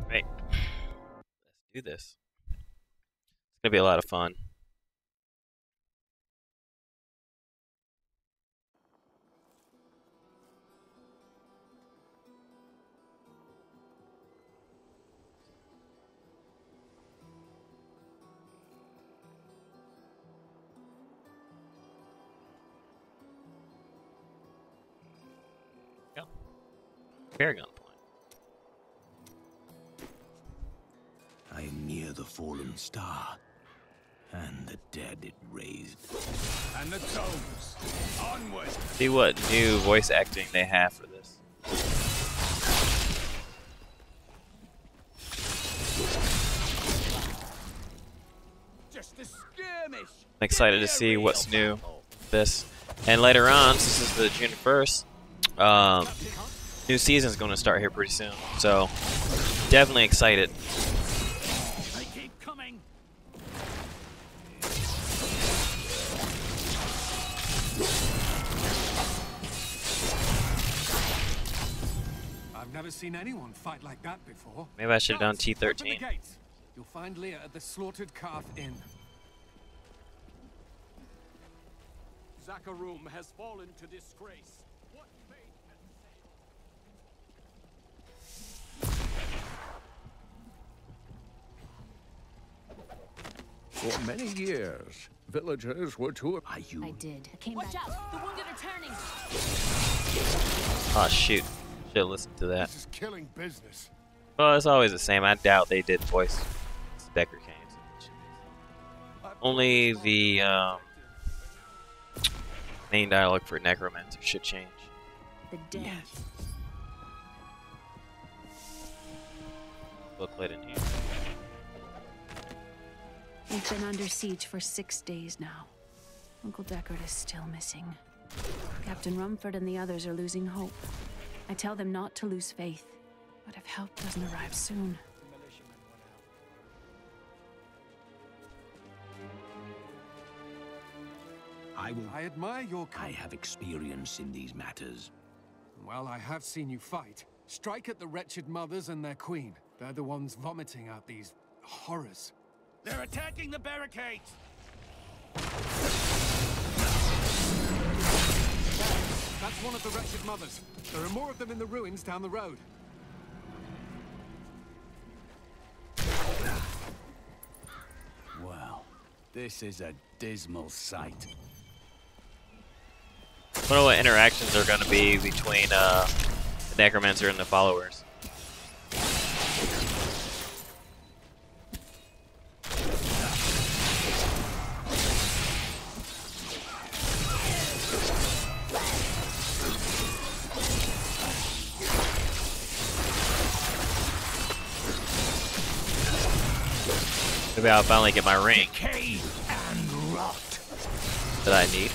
Right. Let's do this. It's gonna be a lot of fun. Go. Paragon point. I am near the fallen star, and the dead it raised. And the tones, onward! See what new voice acting they have for this. Just a skirmish! I'm excited to see what's new with this. And later on, since this is the June 1st, new season's going to start here pretty soon. So, definitely excited. They keep coming! I've never seen anyone fight like that before. Maybe I should have done Guards, open the T13. gates. You'll find Leah at the Slaughtered Calf Inn. Zakharum has fallen to disgrace. What fate has For many years, villagers were too... I did. I came Watch back. out! The wounded are turning! Oh shoot. Should have listened to that. This is killing business. Well, it's always the same. I doubt they did voice Decker Canes. Only the main dialogue for Necromancer should change. The dead. Yes. Booklet in here. We've been under siege for 6 days now. Uncle Deckard is still missing. Captain Rumford and the others are losing hope. I tell them not to lose faith, but if help doesn't arrive soon... I admire your I courage. have experience in these matters. Well, I have seen you fight. Strike at the wretched mothers and their queen. They're the ones vomiting out these horrors. They're attacking the barricades! That's one of the wretched mothers. There are more of them in the ruins down the road. Well, this is a dismal sight. I wonder what interactions are going to be between the Necromancer and the followers. Maybe I'll finally get my ring Decay and rot. that I need.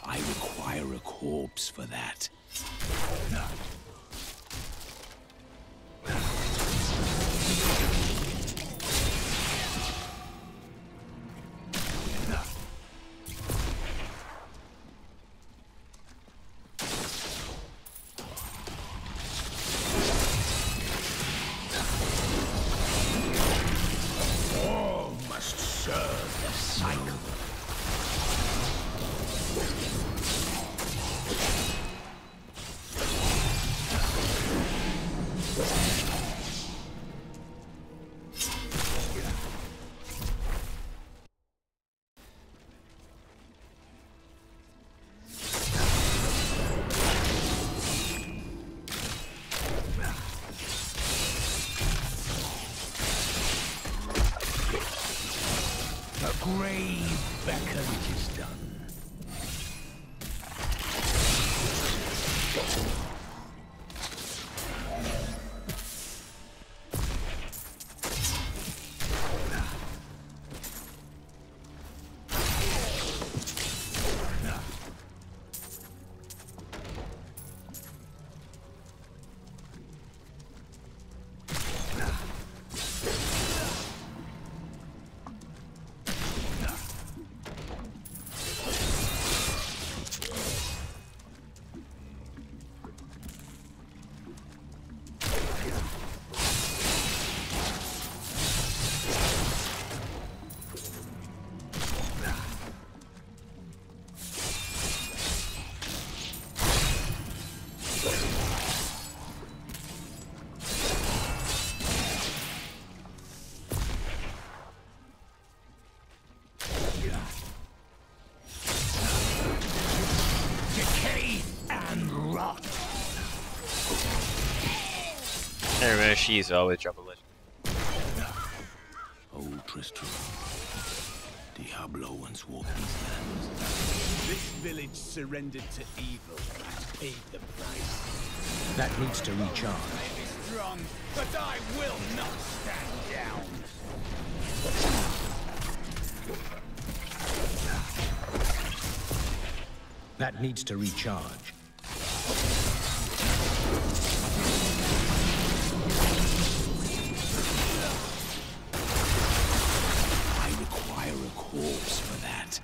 I require a corpse for that. All must serve the cycle. The grave beckons is done. remember she used to always drop a legend. Old Tristram. Diablo once walked these lands. This village surrendered to evil and paid the price. That needs to recharge. I may be strong, but I will not stand down. That needs to recharge. I require a corpse for that.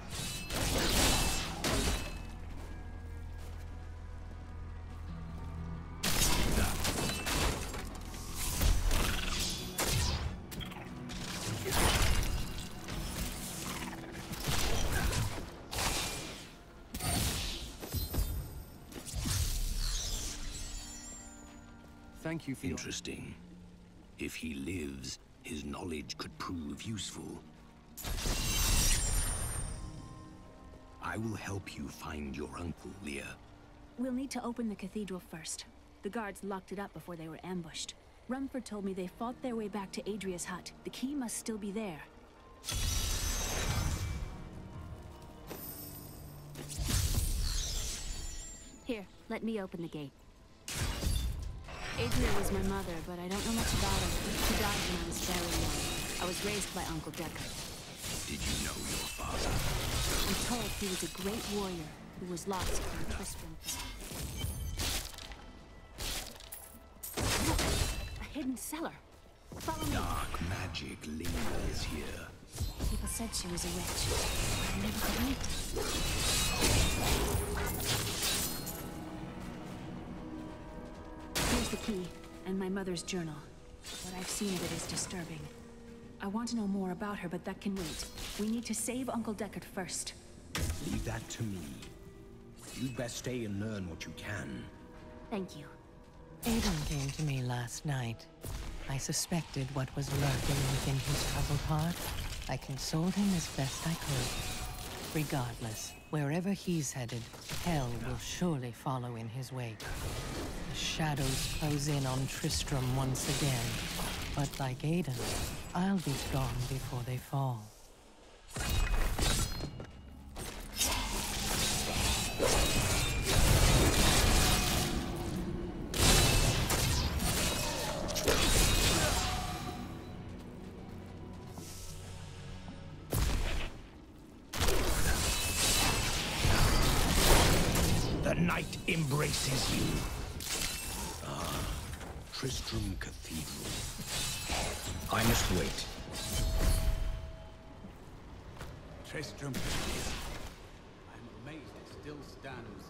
Thank you for your... Interesting. If he lives, his knowledge could prove useful. I will help you find your uncle, Leah. We'll need to open the cathedral first. The guards locked it up before they were ambushed. Rumford told me they fought their way back to Adria's hut. The key must still be there. Here, let me open the gate. Adria was my mother, but I don't know much about her. She died when I was very young. I was raised by Uncle Deckard. Did you know your father? I'm told he was a great warrior who was lost when Tristram fell. Look, a hidden cellar. Follow me. Dark magic lingers here. People said she was a witch. I never could meet. Here's the key, and my mother's journal. What I've seen of it is disturbing. I want to know more about her, but that can wait. We need to save Uncle Deckard first. Leave that to me. You'd best stay and learn what you can. Thank you. Aiden came to me last night. I suspected what was lurking within his troubled heart. I consoled him as best I could. Regardless, wherever he's headed, hell will surely follow in his wake. The shadows close in on Tristram once again. But like Aiden, I'll be gone before they fall. The night embraces you. Tristram Cathedral. I must wait. Tristram. I'm amazed it still stands.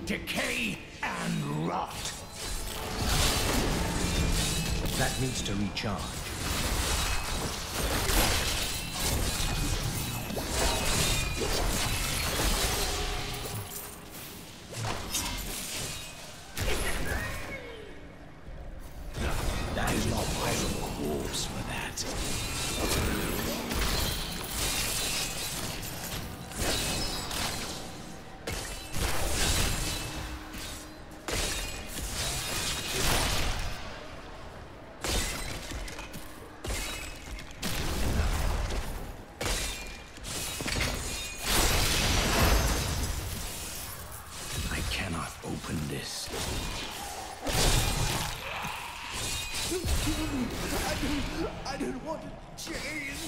Decay and rot. That needs to recharge. That is not possible. Corpse for that. I cannot open this. I don't want to change.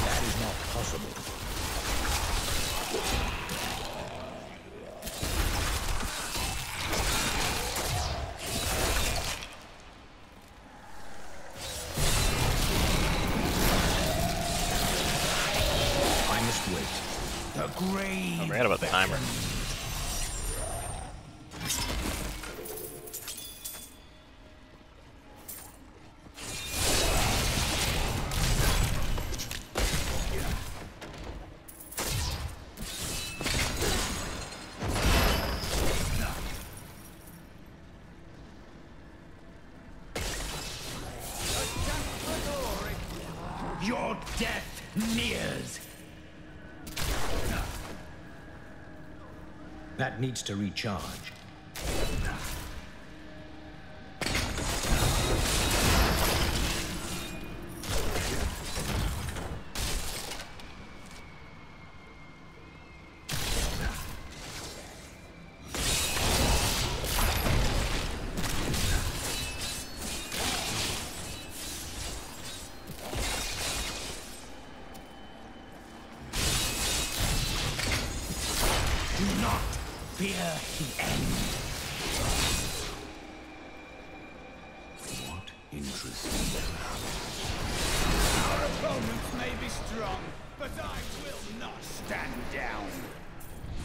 That is not possible. I must wait. The grave. I forgot about the timer. Your death nears! That needs to recharge. Do not fear the end. What interesting. Our opponents may be strong, but I will not stand down.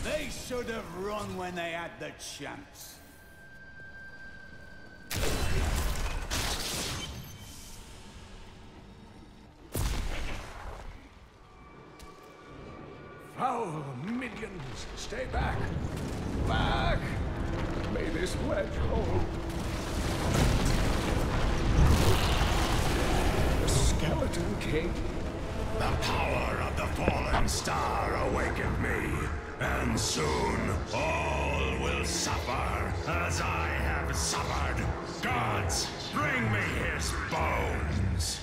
They should have run when they had the chance. Foul minions, stay back! Back! May this wedge hold. The Skeleton King? The power of the fallen star awakened me, and soon all will suffer as I have suffered. Gods, bring me his bones!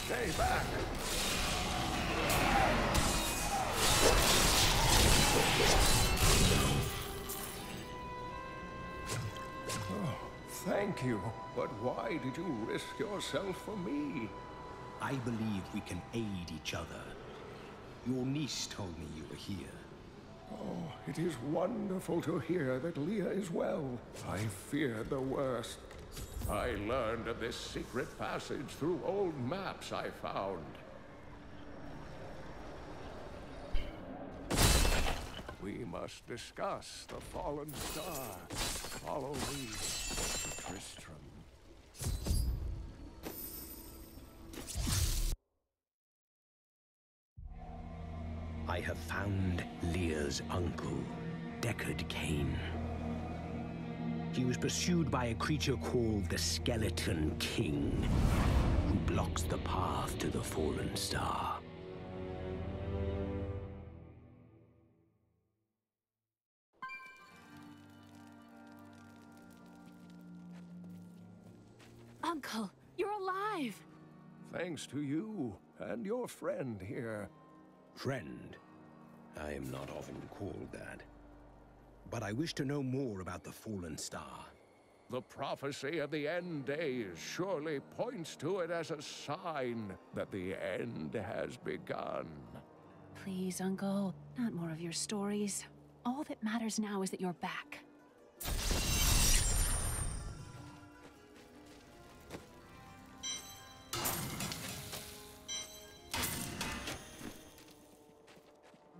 Stay back! Oh, thank you. But why did you risk yourself for me? I believe we can aid each other. Your niece told me you were here. Oh, it is wonderful to hear that Leah is well. I feared the worst. I learned of this secret passage through old maps I found. We must discuss the fallen star. Follow me, Tristram. I have found Leah's uncle, Deckard Cain. He was pursued by a creature called the Skeleton King, who blocks the path to the fallen star. Uncle, you're alive! Thanks to you and your friend here. Friend? I am not often called that. But I wish to know more about the fallen star. The prophecy of the end days surely points to it as a sign that the end has begun. Please, Uncle, not more of your stories. All that matters now is that you're back.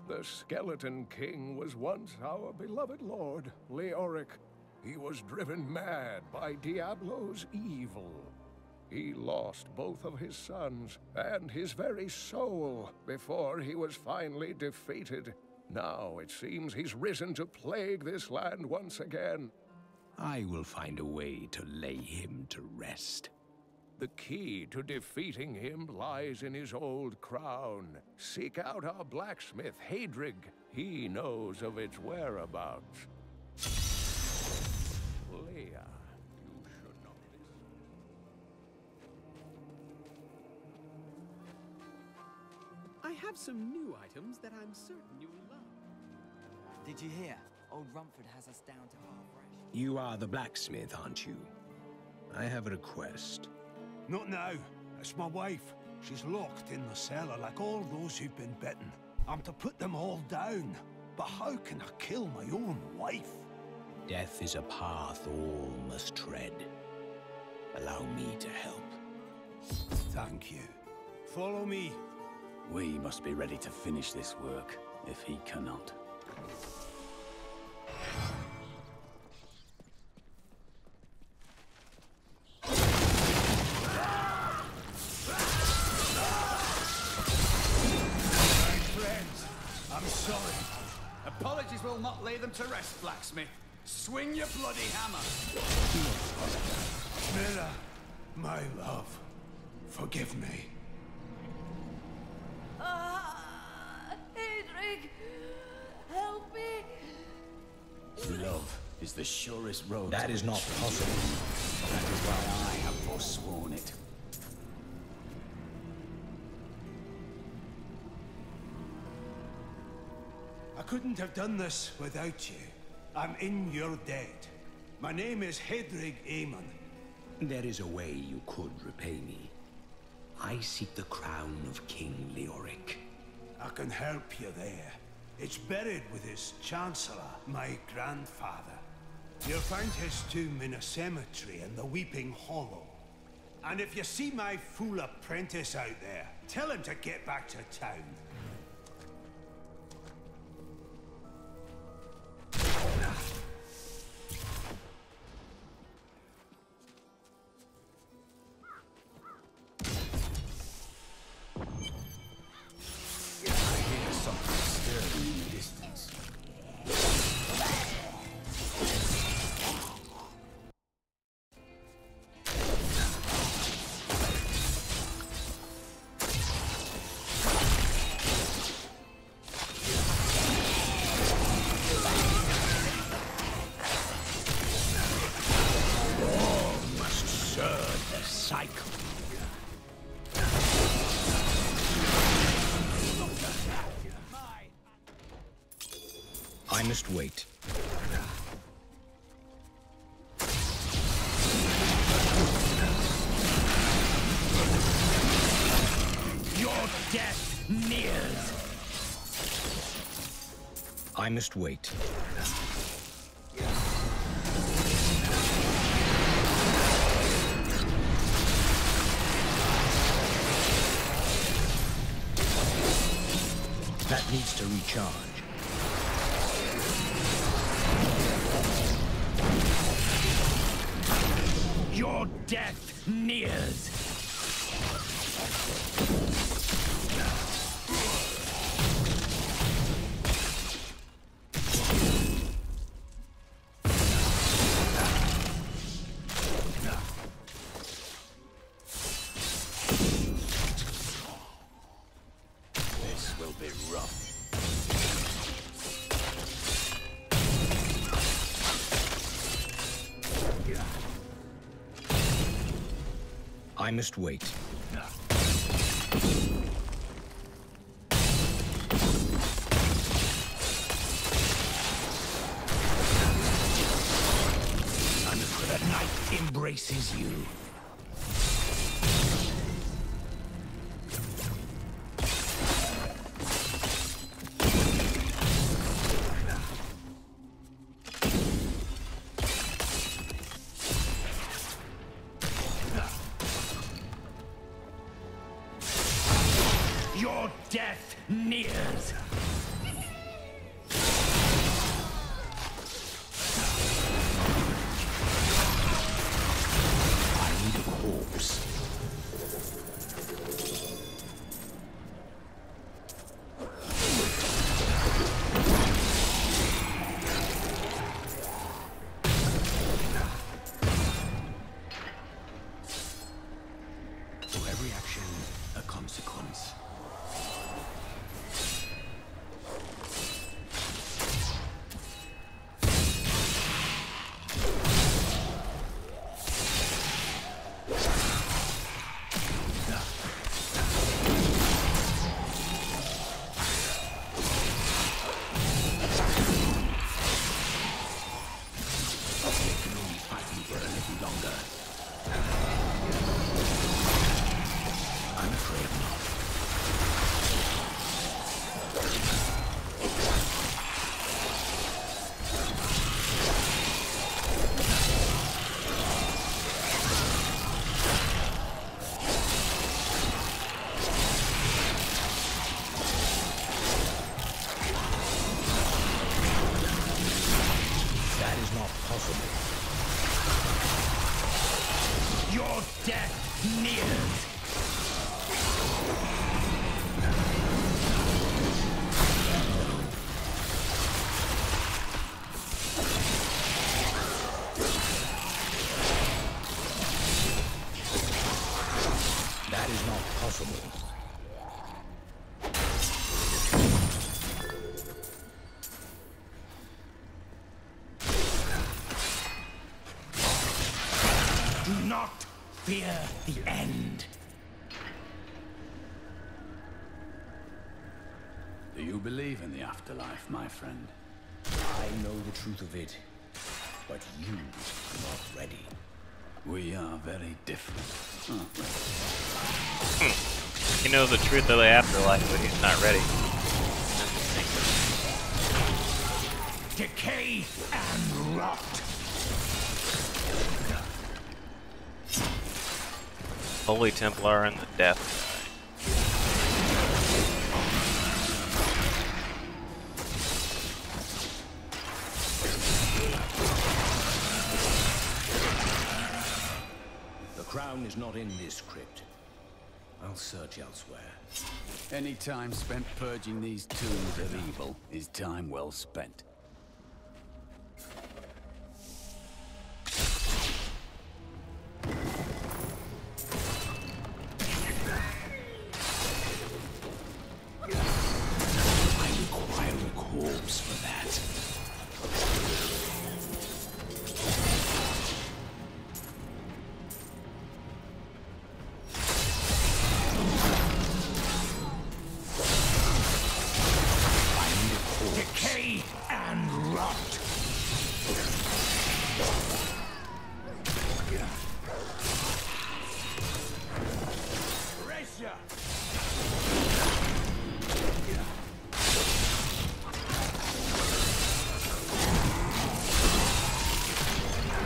The Skeleton King was once our beloved lord, Leoric. He was driven mad by Diablo's evil. He lost both of his sons and his very soul before he was finally defeated. Now it seems he's risen to plague this land once again. I will find a way to lay him to rest. The key to defeating him lies in his old crown. Seek out our blacksmith, Hadrig. He knows of its whereabouts. Leah, you should know this. I have some new items that I'm certain you'll love. Did you hear? Old Rumford has us down to half ration. You are the blacksmith, aren't you? I have a request. Not now. It's my wife. She's locked in the cellar like all those who've been bitten. I'm to put them all down. But how can I kill my own wife? Death is a path all must tread. Allow me to help. Thank you. Follow me. We must be ready to finish this work, if he cannot. them to rest, blacksmith. Swing your bloody hammer. Mira, my love, forgive me. Hedrig, help me. Love is the surest road. That is not possible. That is why I have forsworn it. I couldn't have done this without you. I'm in your debt. My name is Hedrig Aemon. There is a way you could repay me. I seek the crown of King Leoric. I can help you there. It's buried with his chancellor, my grandfather. You'll find his tomb in a cemetery in the Weeping Hollow. And if you see my fool apprentice out there, tell him to get back to town. I must wait. Your death nears. I must wait. That needs to recharge. Your death nears. This will be rough. I must wait. The night embraces you. Your death nears. For every action, a consequence. Your death nears. That is not possible. Do not fear the end. Do you believe in the afterlife, my friend? I know the truth of it, but you are not ready. We are very different, aren't we? He knows the truth of the afterlife, but he's not ready. Decay and rot. Holy Templar and the Death. The crown is not in this crypt. I'll search elsewhere. Any time spent purging these tombs of evil is time well spent. I require a corpse for that. Decay and rot. Pressure!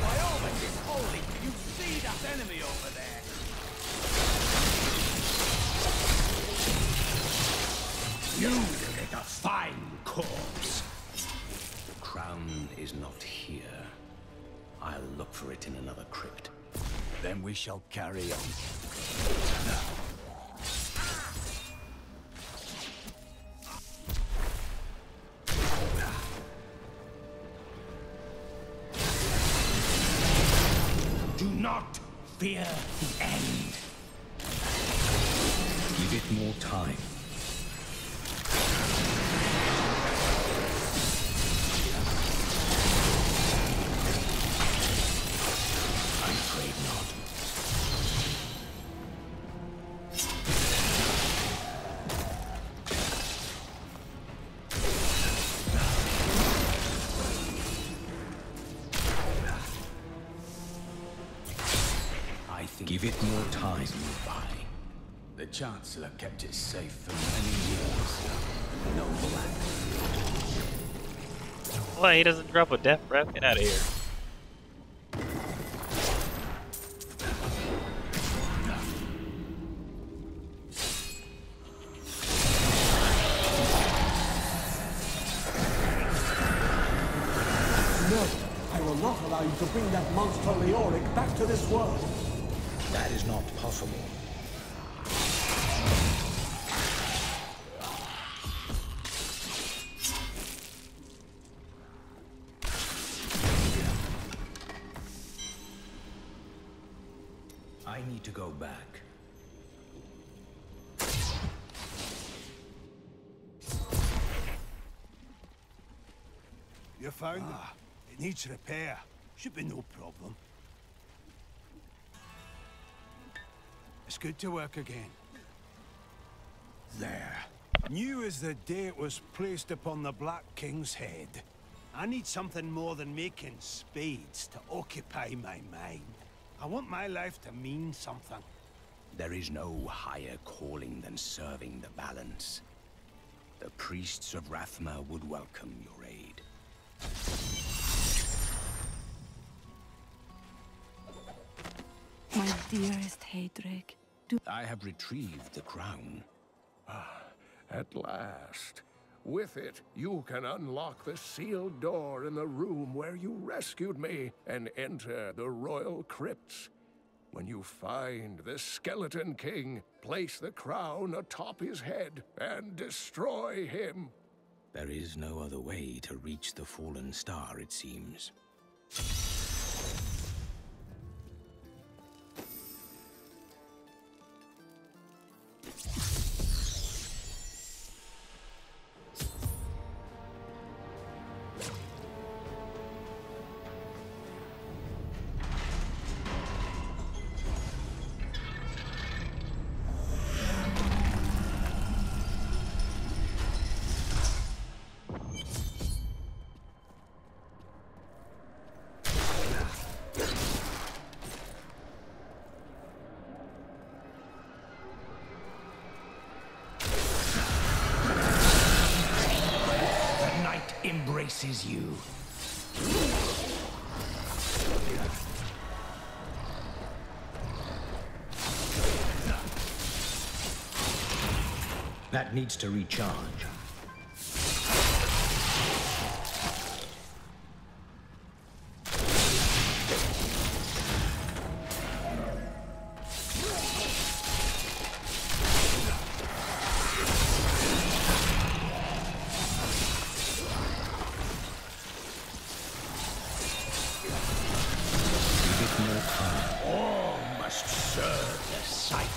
By all that is holy, you see that enemy over there? You will get a fine corpse. The crown is not here. I'll look for it in another crypt. Then we shall carry on. Do not fear the end. Give it more time. I'm afraid not. I think give it more time to move by. The Chancellor kept it safe for many years. Noble act. What? He doesn't drop a death breath? Get out of here. No, I will not allow you to bring that monster Leoric back to this world. That is not possible. I need to go back. You found it? It needs repair. Should be no problem. It's good to work again. There. New as the day it was placed upon the Black King's head. I need something more than making spades to occupy my mind. I want my life to mean something. There is no higher calling than serving the balance. The priests of Rathma would welcome your aid. My dearest Heydrich, I have retrieved the crown. At last. With it, you can unlock the sealed door in the room where you rescued me and enter the royal crypts. When you find the Skeleton King, place the crown atop his head and destroy him. There is no other way to reach the fallen star, it seems. embraces you. That needs to recharge. All must serve the cycle.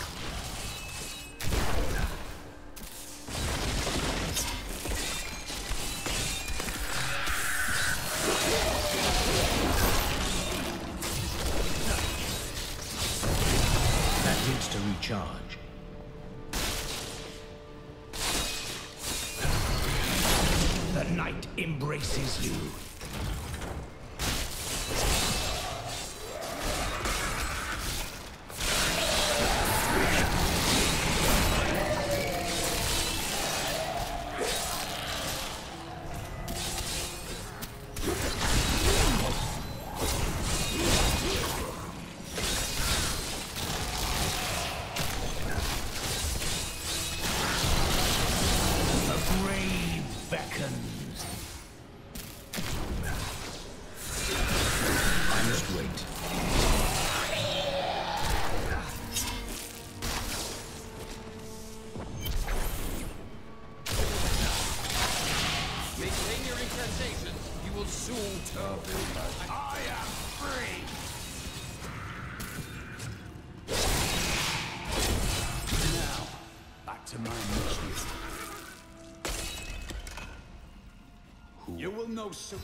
That needs to recharge. The night embraces you. Beckons. I must wait. Maintain your incantation. You will soon turn. I am free! Now, back to my mission. You will know soon.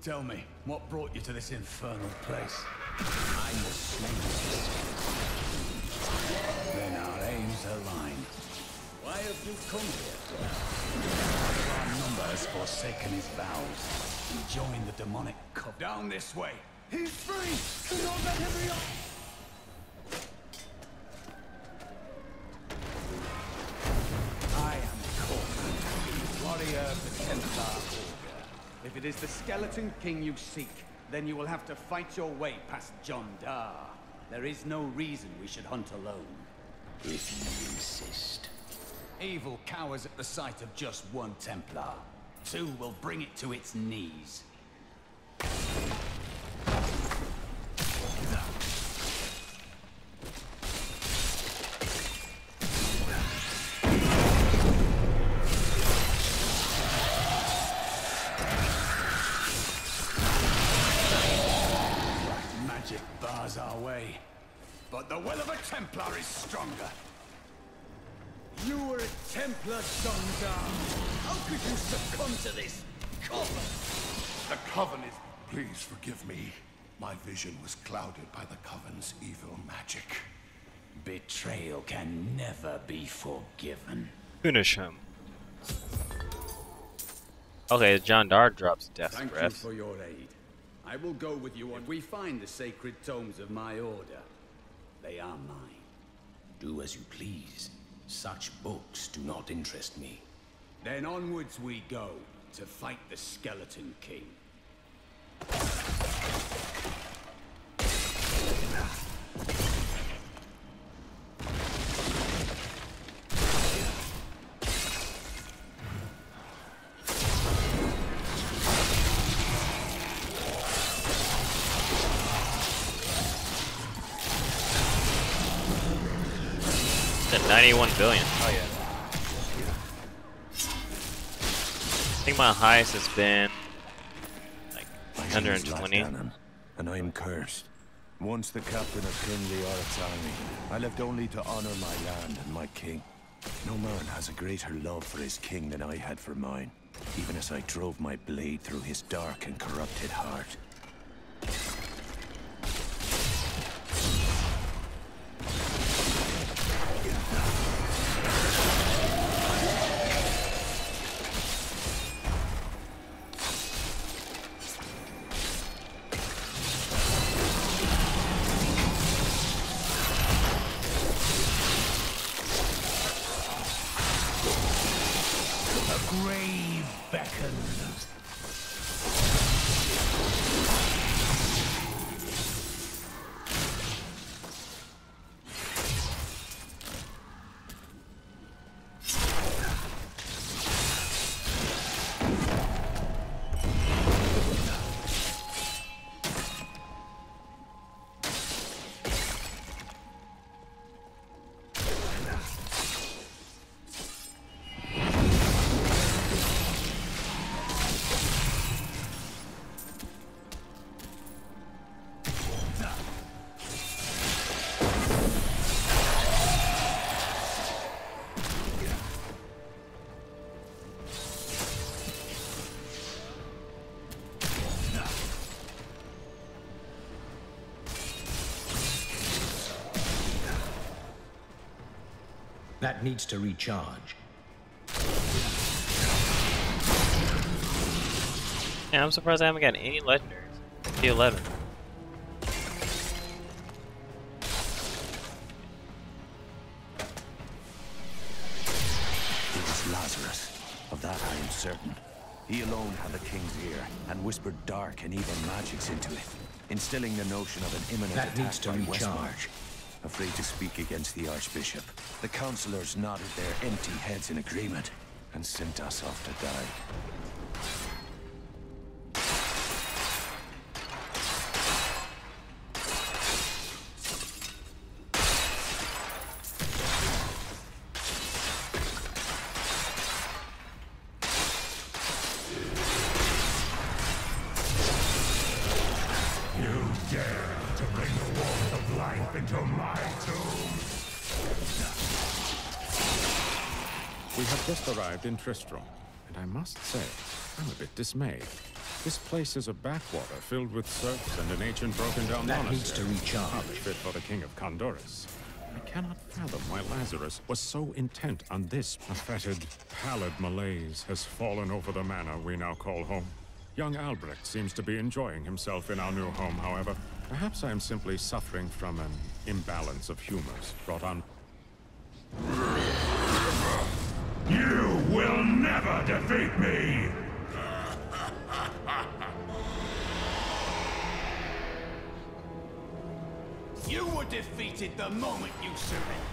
Tell me, what brought you to this infernal place? I'm the slayers. Then our aims align. Why have you come here? Our number has forsaken his vows and joined the demonic covenant. Down this way. He's free! Do not let him be up! I am Corman, warrior of the Templar Order. If it is the Skeleton King you seek, then you will have to fight your way past John Dar. There is no reason we should hunt alone. If you insist. Evil cowers at the sight of just one Templar. Two will bring it to its knees. Magic bars our way, but the will of a Templar is stronger. You were a Templar, John Dar. How could you succumb to this coven? The Coven is... Please forgive me. My vision was clouded by the Coven's evil magic. Betrayal can never be forgiven. Finish him. Okay, John Dar drops Death's Thank you Breath. for your aid. I will go with you if we find the sacred tomes of my order. They are mine. Do as you please. Such books do not interest me. Then onwards we go to fight the Skeleton King. At 91 billion. Oh yeah. I think my highest has been like 120. And I'm cursed. Once the captain of King Leoric's army, I left only to honor my land and my king. No man has a greater love for his king than I had for mine, even as I drove my blade through his dark and corrupted heart. Grave beckons. That needs to recharge. Yeah, I'm surprised I haven't gotten any legendaries. T11. It was Lazarus. Of that I am certain. He alone had the king's ear and whispered dark and evil magics into it, instilling the notion of an imminent That attack needs to by recharge. Westmarch. Afraid to speak against the Archbishop, the councillors nodded their empty heads in agreement and sent us off to die. We have just arrived in Tristram, and I must say, I'm a bit dismayed. This place is a backwater filled with serfs and an ancient broken-down That monastery. needs to recharge. Hardly fit for the king of Condorus. I cannot fathom why Lazarus was so intent on this. A fetid, pallid malaise has fallen over the manor we now call home. Young Albrecht seems to be enjoying himself in our new home, however. Perhaps I am simply suffering from an imbalance of humors brought on. You will never defeat me! You were defeated the moment you surrendered.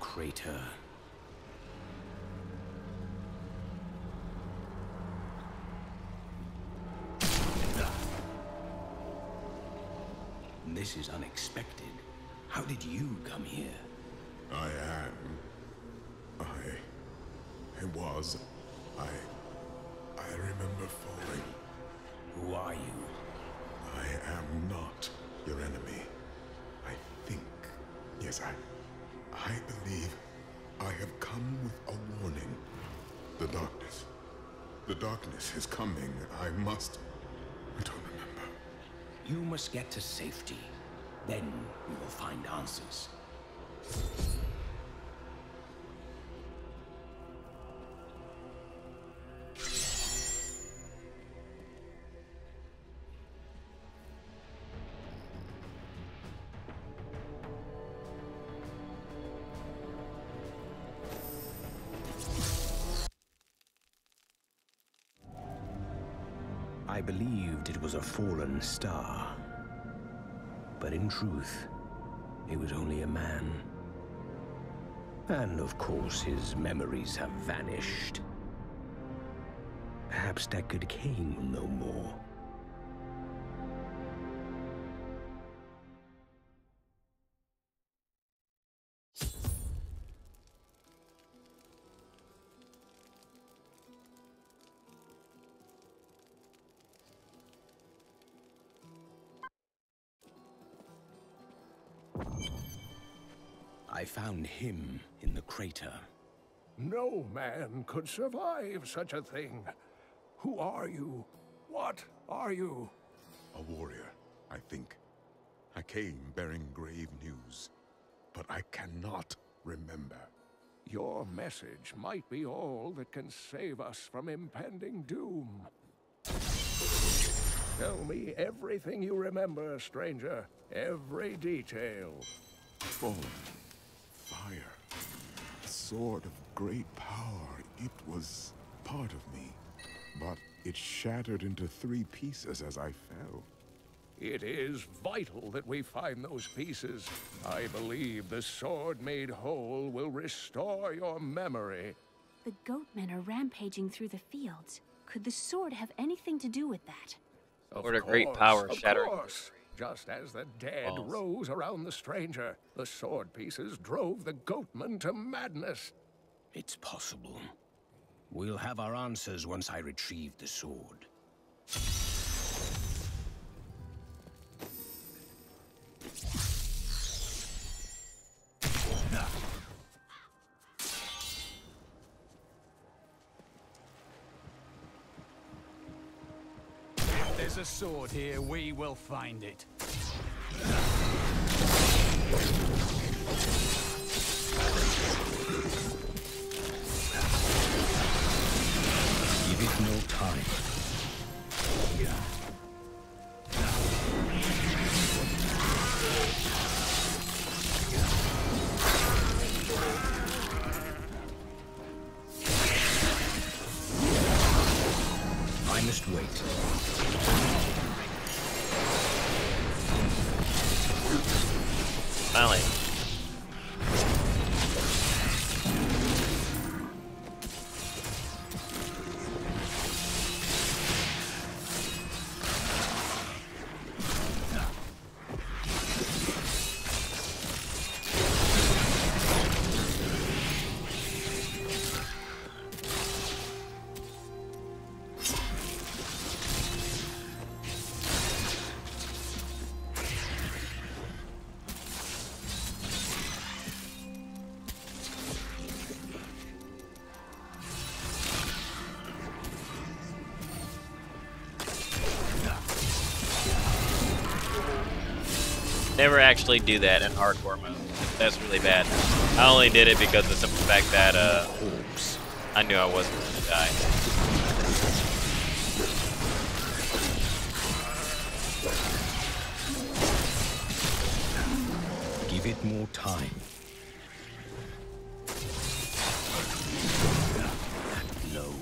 Crater. This is unexpected. How did you come here? I remember falling. Who are you? I am not your enemy. I think. Yes, I believe I have come with a warning. The darkness. The darkness is coming. I must... I don't remember. You must get to safety. Then we will find answers. I believed it was a fallen star. But in truth, it was only a man. And of course, his memories have vanished. Perhaps Deckard Cain will know more. I found him in the crater. No man could survive such a thing. Who are you? What are you? A warrior, I think. I came bearing grave news, but I cannot remember. Your message might be all that can save us from impending doom. Tell me everything you remember, stranger. Every detail. Fallen. Fire. A sword of great power. It was part of me. But it shattered into 3 pieces as I fell. It is vital that we find those pieces. I believe the sword made whole will restore your memory. The goatmen are rampaging through the fields. Could the sword have anything to do with that? Sword of great power shattering. Of course. Just as the dead Balls. rose around the stranger, the sword pieces drove the goatmen to madness. It's possible. We'll have our answers once I retrieve the sword. If there's a sword here, we will find it. Give it no time. I must wait. Finally. Never actually do that in hardcore mode. That's really bad. I only did it because of the simple fact that I knew I wasn't going to die. Give it more time. No.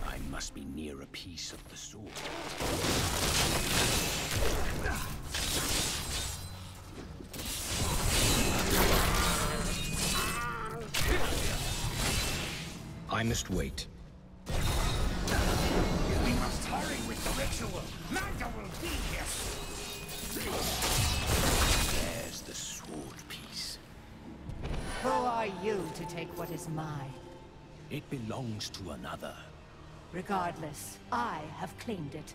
I must be near a piece of the sword. I must wait. We must hurry with the ritual. Magda will be here. There's the sword piece. Who are you to take what is mine? It belongs to another. Regardless, I have claimed it.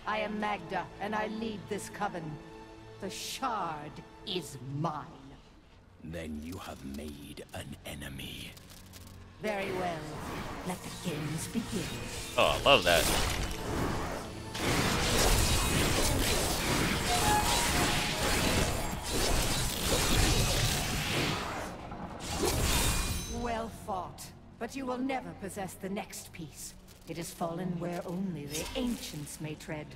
I am Magda, and I lead this coven. The shard is mine. Then you have made an enemy. Very well. Let the games begin. Oh, I love that. Well fought. But you will never possess the next piece. It has fallen where only the ancients may tread.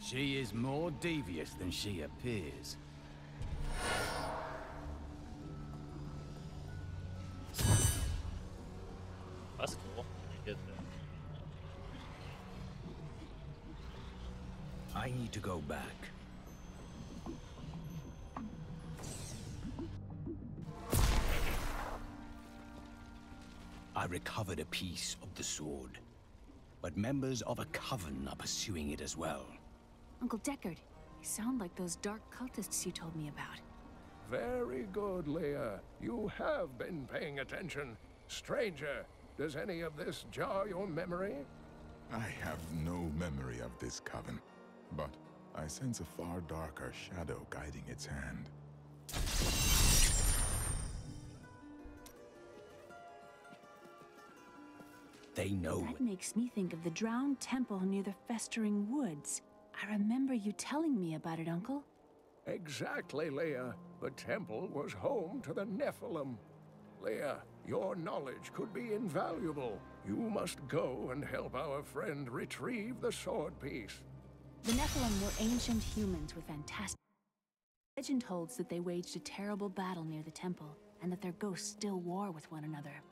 She is more devious than she appears. That's cool. Get that. I need to go back. I recovered a piece of the sword, but members of a coven are pursuing it as well. Uncle Deckard, you sound like those dark cultists you told me about. Very good, Leah. You have been paying attention. Stranger, does any of this jar your memory? I have no memory of this coven, but I sense a far darker shadow guiding its hand. They know. That makes me think of the drowned temple near the festering woods. I remember you telling me about it, Uncle. Exactly, Leah. The temple was home to the Nephilim. Leah, your knowledge could be invaluable. You must go and help our friend retrieve the sword piece. The Nephilim were ancient humans with fantastic... Legend holds that they waged a terrible battle near the temple, and that their ghosts still war with one another.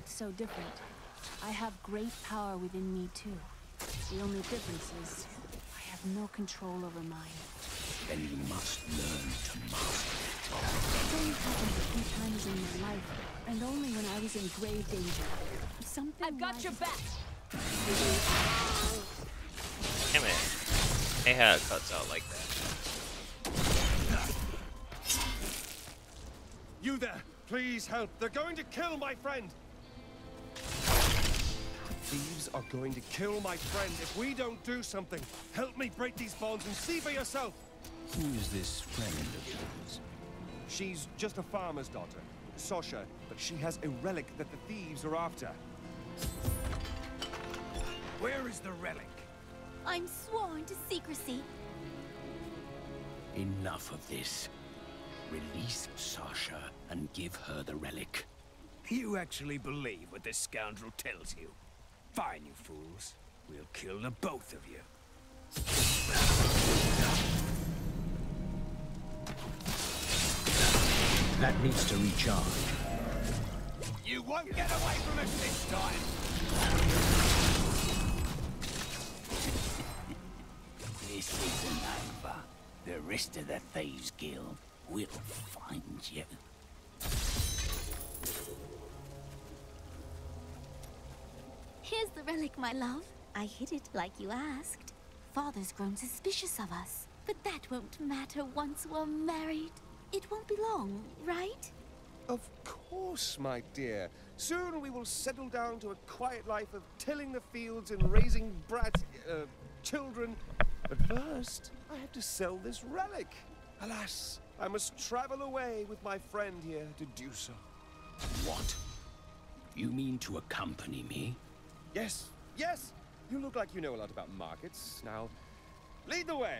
So different. I have great power within me too. The only difference is I have no control over mine. Then you must learn to master it. It's only happened a few times in my life, and only when I was in grave danger. Something I've got your back. Damn it. Hey, how it cuts out like that. You there, please help. They're going to kill my friend. Thieves are going to kill my friend if we don't do something. Help me break these bonds and see for yourself. Who is this friend of yours? She's just a farmer's daughter, Sasha, but she has a relic that the thieves are after. Where is the relic? I'm sworn to secrecy. Enough of this. Release Sasha and give her the relic. You actually believe what this scoundrel tells you? Fine, you fools. We'll kill the both of you. That needs to recharge. You won't get away from us this time! This isn't over. The rest of the Thieves Guild will find you. Here's the relic, my love. I hid it like you asked. Father's grown suspicious of us, but that won't matter once we're married. It won't be long, right? Of course, my dear. Soon we will settle down to a quiet life of tilling the fields and raising children. But first, I have to sell this relic. Alas, I must travel away with my friend here to do so. What? You mean to accompany me? Yes, yes! You look like you know a lot about markets. Now, lead the way!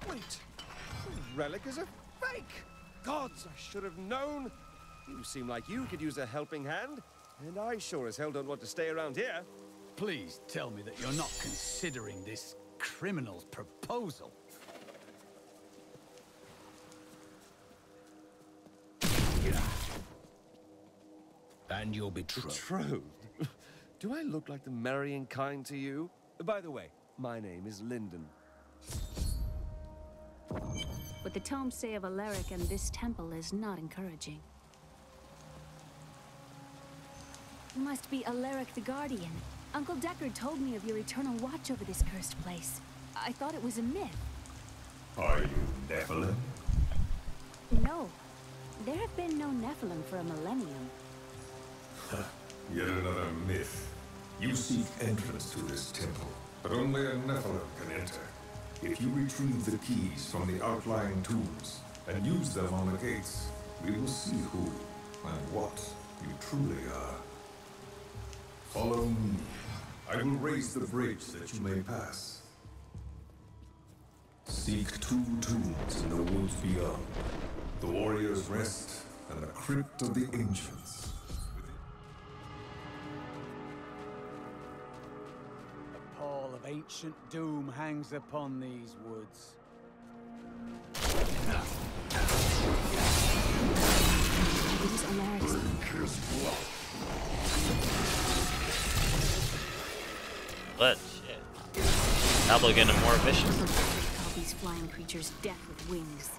Wait! The relic is a fake! Gods, I should have known! You seem like you could use a helping hand, and I sure as hell don't want to stay around here. Please tell me that you're not considering this criminal's proposal. And you're betrothed. Betrothed? Do I look like the marrying kind to you? By the way, my name is Lyndon. What the tomes say of Alaric and this temple is not encouraging. You must be Alaric the Guardian. Uncle Deckard told me of your eternal watch over this cursed place. I thought it was a myth. Are you Nephilim? No. There have been no Nephilim for a millennium. Yet another myth. You seek entrance to this temple, but only a Nephilim can enter. If you retrieve the keys from the outlying tombs and use them on the gates, we will see who and what you truly are. Follow me. I will raise the bridge that you may pass. Seek 2 tombs in the woods beyond. The warrior's rest and the crypt of the ancients. A pall of ancient doom hangs upon these woods. It is Alaric's. But shit. Diablo getting more vicious. Call these flying creatures death with wings.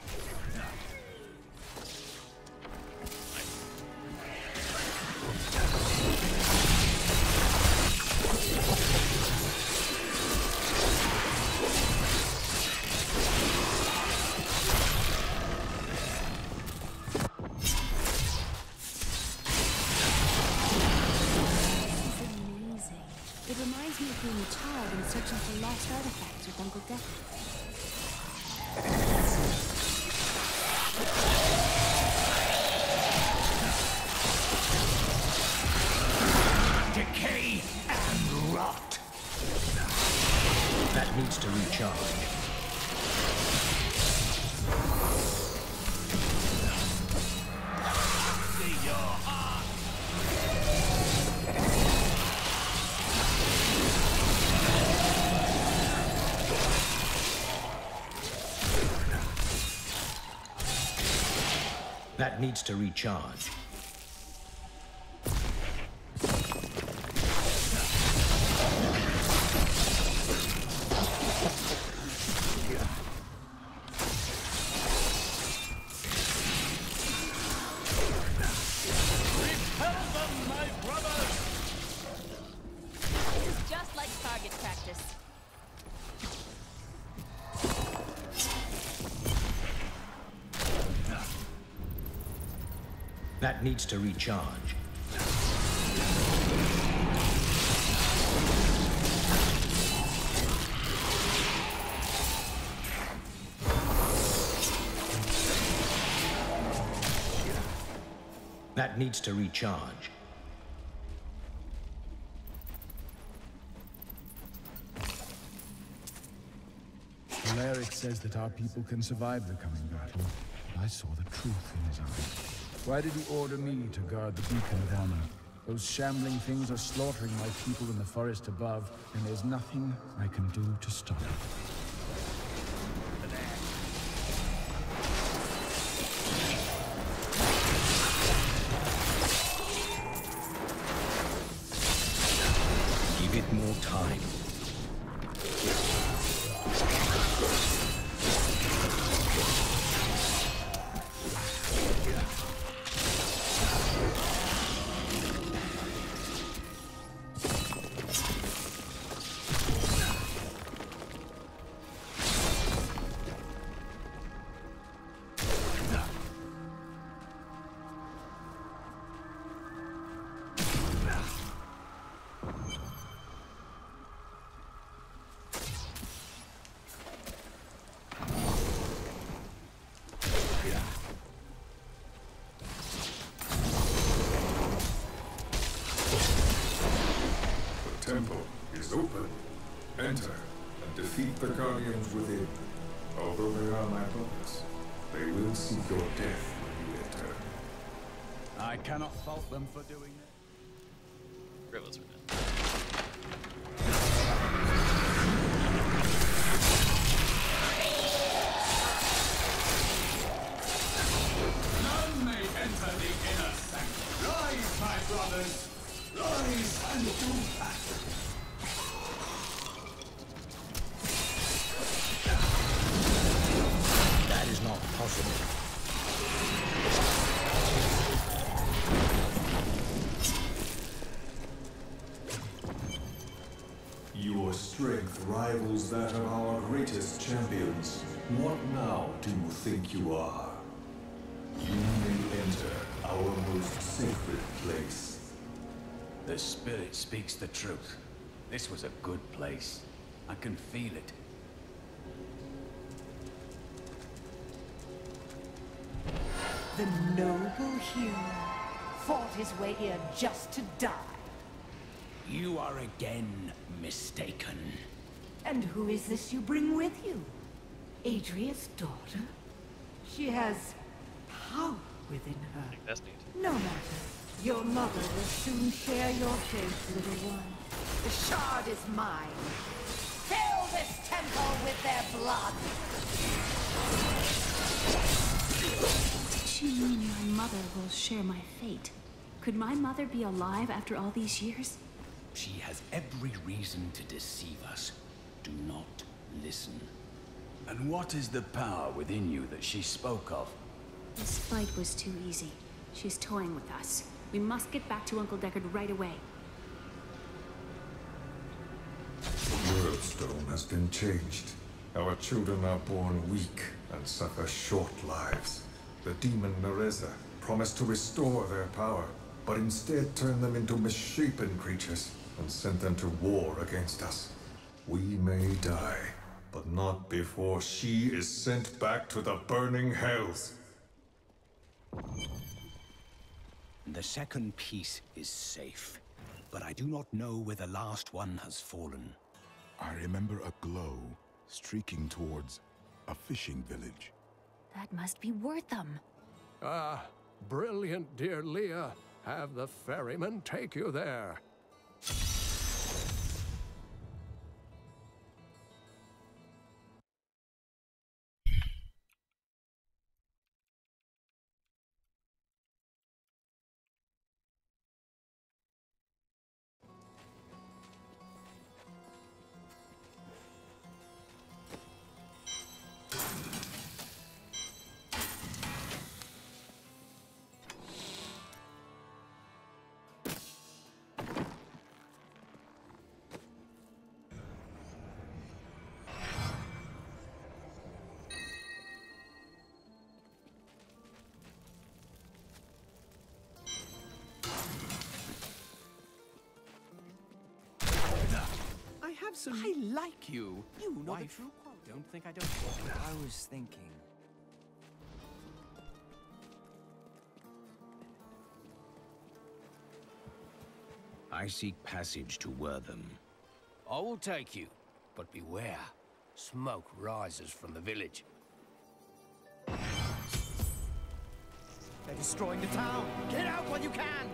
It reminds me of being a child and searching for lost artifacts with Uncle Decker. Decay and rot. That needs to recharge. That needs to recharge. That needs to recharge. That needs to recharge. Alaric says that our people can survive the coming battle, but I saw the truth in his eyes. Why did he order me to guard the beacon of honor? Those shambling things are slaughtering my people in the forest above, and there's nothing I can do to stop it. Give it more time. The temple is open. Enter and defeat the guardians within. Although they are my brothers, they will seek your death when you enter. I cannot fault them for doing it. Rivals are None may enter the inner sanctum. Rise, my brothers! Rise and do battle! That is not possible. Your strength rivals that of our greatest champions. What now do you think you are? You may enter our most sacred place. The spirit speaks the truth. This was a good place. I can feel it. The noble hero fought his way here just to die. You are again mistaken. And who is this you bring with you? Adria's daughter? She has power within her. I think that's neat. No matter. Your mother will soon share your fate, little one. The shard is mine. Fill this temple with their blood! Does she mean my mother will share my fate? Could my mother be alive after all these years? She has every reason to deceive us. Do not listen. And what is the power within you that she spoke of? This fight was too easy. She's toying with us. We must get back to Uncle Deckard right away. The world stone has been changed. Our children are born weak and suffer short lives. The demon Nereza promised to restore their power, but instead turned them into misshapen creatures. and sent them to war against us. We may die, but not before she is sent back to the burning hells. The second piece is safe, but I do not know where the last one has fallen. I remember a glow streaking towards a fishing village. That must be Wortham. Ah, brilliant, dear Leah. Have the ferryman take you there. I like you. You know the true quality. Don't think I don't. I was thinking. I seek passage to Wortham. I will take you, but beware. Smoke rises from the village. They're destroying the town. Get out while you can.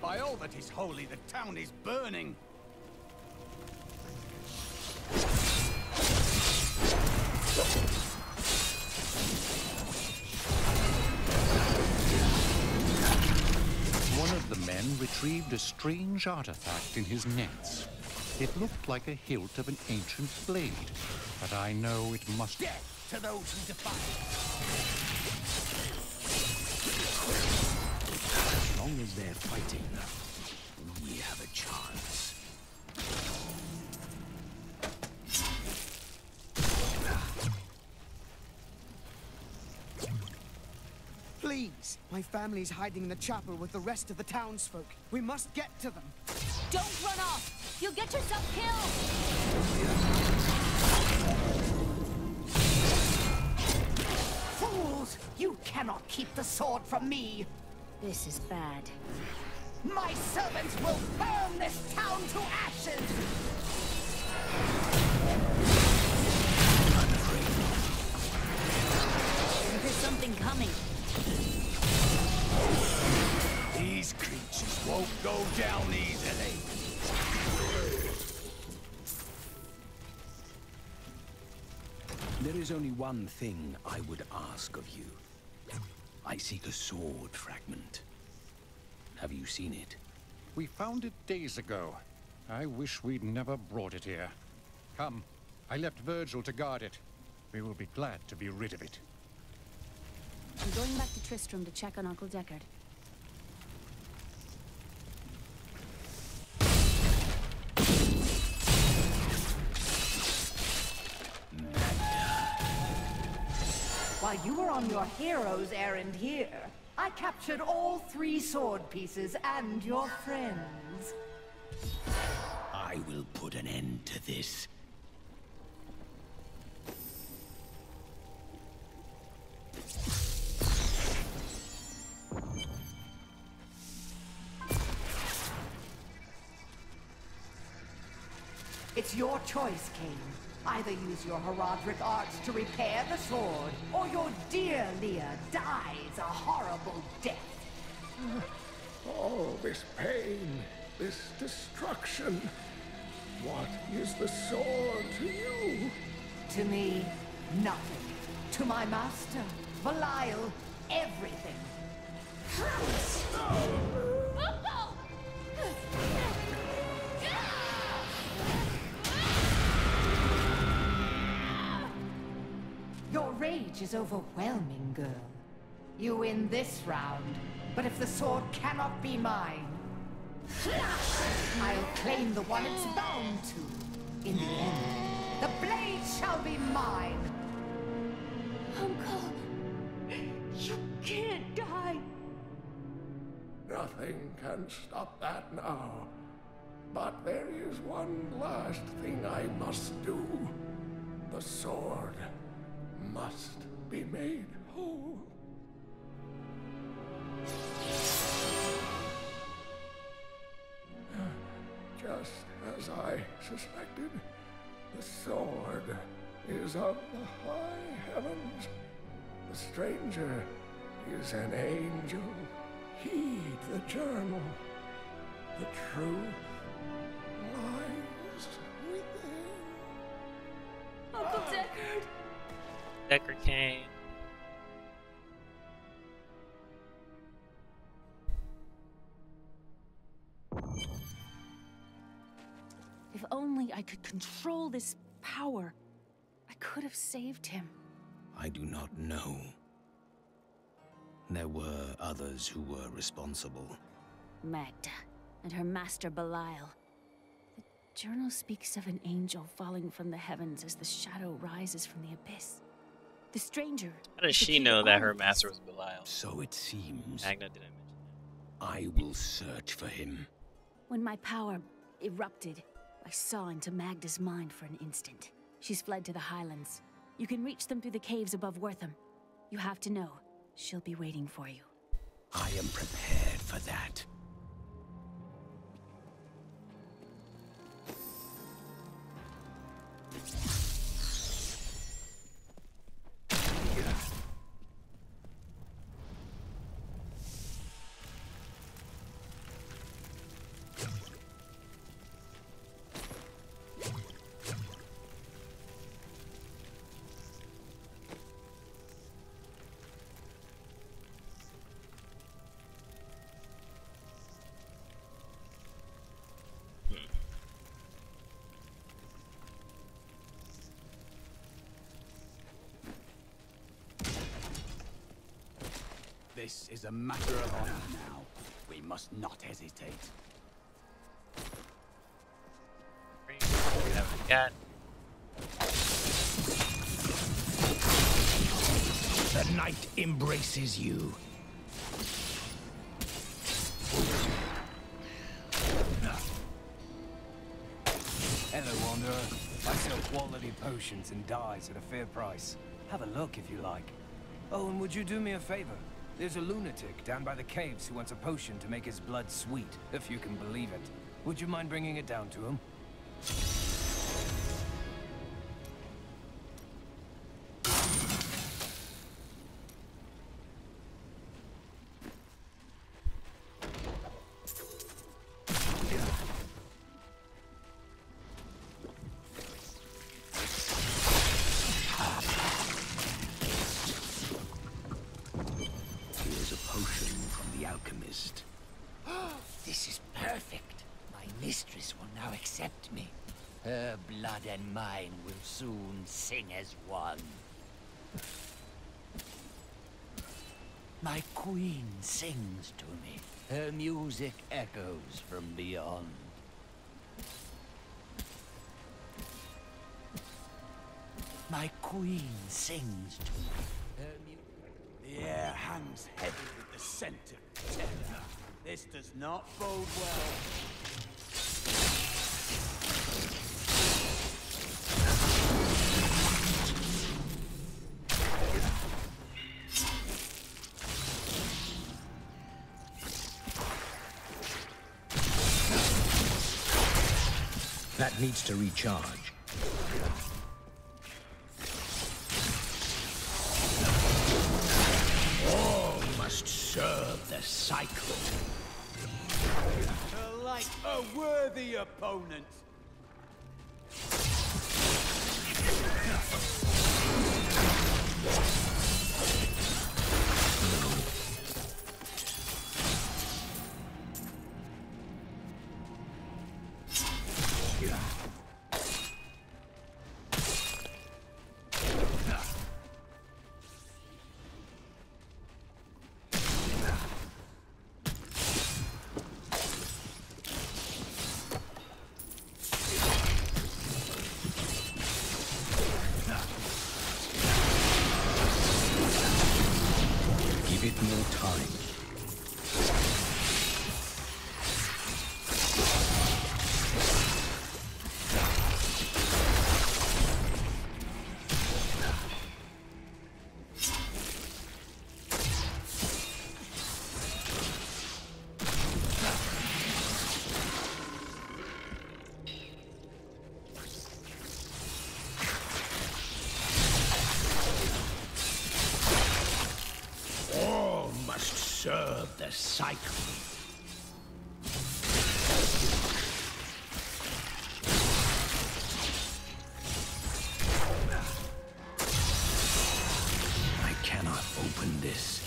By all that is holy, the town is burning. One of the men retrieved a strange artifact in his nets. It looked like a hilt of an ancient blade, but I know it must... Death to those who defy it. As long as they're fighting, we have a chance. Please, my family's hiding in the chapel with the rest of the townsfolk. We must get to them. Don't run off! You'll get yourself killed! Fools! You cannot keep the sword from me! This is bad. My servants will burn this town to ashes! There's something coming. These creatures won't go down easily. There is only one thing I would ask of you. I seek a sword fragment. Have you seen it? We found it days ago. I wish we'd never brought it here. Come, I left Virgil to guard it. We will be glad to be rid of it. I'm going back to Tristram to check on Uncle Deckard. While you were on your hero's errand here, I captured all 3 sword pieces and your friends. I will put an end to this. It's your choice, Cain. Either use your heraldric arts to repair the sword, or your dear Leah dies a horrible death. Oh, this pain, this destruction. What is the sword to you? To me, nothing. To my master, Belial, everything. Your rage is overwhelming, girl. You win this round, but if the sword cannot be mine, I'll claim the one it's bound to. In the end, the blade shall be mine. Uncle, you can't die. Nothing can stop that now. But there is one last thing I must do. The sword must be made whole. Just as I suspected, the sword is of the high heavens. The stranger is an angel. Heed the journal. The truth lies within. Uncle Deckard! Deckard Cain. If only I could control this power, I could have saved him. I do not know. There were others who were responsible. Magda and her master Belial. The journal speaks of an angel falling from the heavens as the shadow rises from the abyss. The stranger. How does she know that her master was Belial? So it seems. Magna didn't mention I will search for him. When my power erupted, I saw into Magda's mind for an instant. She's fled to the highlands. You can reach them through the caves above Wortham. You have to know, she'll be waiting for you. I am prepared for that. This is a matter of honor now. We must not hesitate. Cat. The night embraces you. Hello, Wanderer. I sell quality potions and dyes at a fair price. Have a look if you like. Oh, and would you do me a favor? There's a lunatic down by the caves who wants a potion to make his blood sweet, if you can believe it. Would you mind bringing it down to him? Her blood and mine will soon sing as one. My queen sings to me. Her music echoes from beyond. My queen sings to me. The air hangs heavy with the scent of terror. This does not bode well. That needs to recharge. All must serve the cycle. Like a worthy opponent. Give it more time. endless cycle. I cannot open this.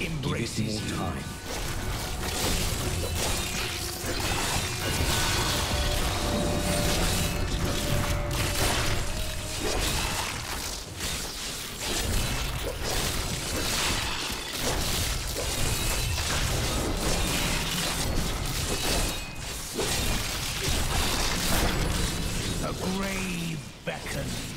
Embraces more time. The grave beckons.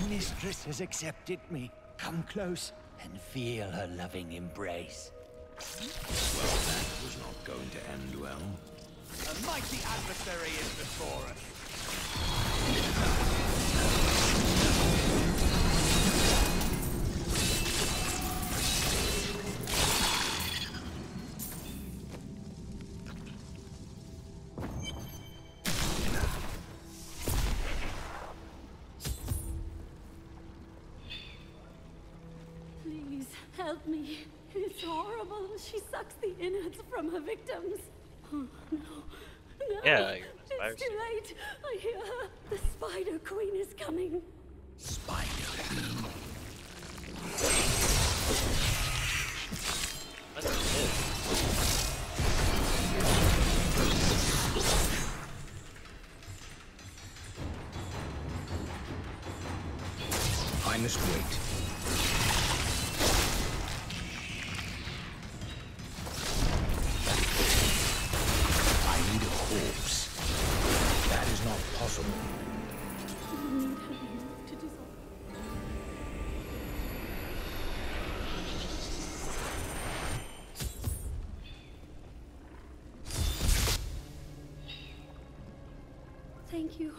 Mistress has accepted me. Come close and feel her loving embrace. Well, that was not going to end well. A mighty adversary is before us. Please, help me. It's horrible. She sucks the innards from her victims. Oh, no. No. Yeah, It's too late. I hear her. The Spider Queen is coming. Spider Queen. What is this? I must wait. I need a corpse. That is not possible. I need her to dissolve. Thank you.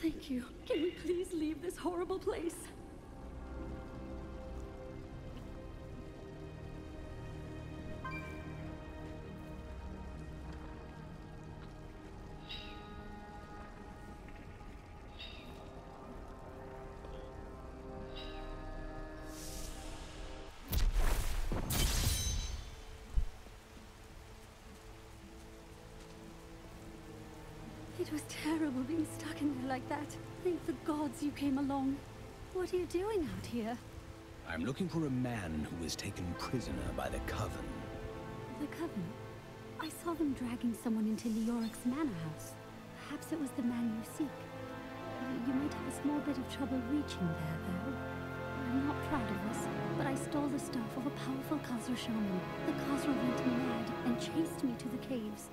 Thank you. Can we please leave this horrible place? It was terrible being stuck in there like that. Thank the gods you came along. What are you doing out here? I'm looking for a man who was taken prisoner by the Coven. The Coven? I saw them dragging someone into Leoric's manor house. Perhaps it was the man you seek. You might have a small bit of trouble reaching there, though. I'm not proud of this, but I stole the stuff of a powerful Khazra shaman. The Khazra went mad and chased me to the caves.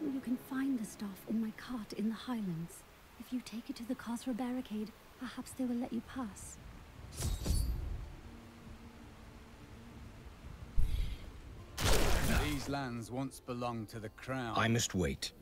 You can find the stuff in my cart in the Highlands. If you take it to the Khazra barricade, perhaps they will let you pass. These lands once belonged to the crown. I must wait.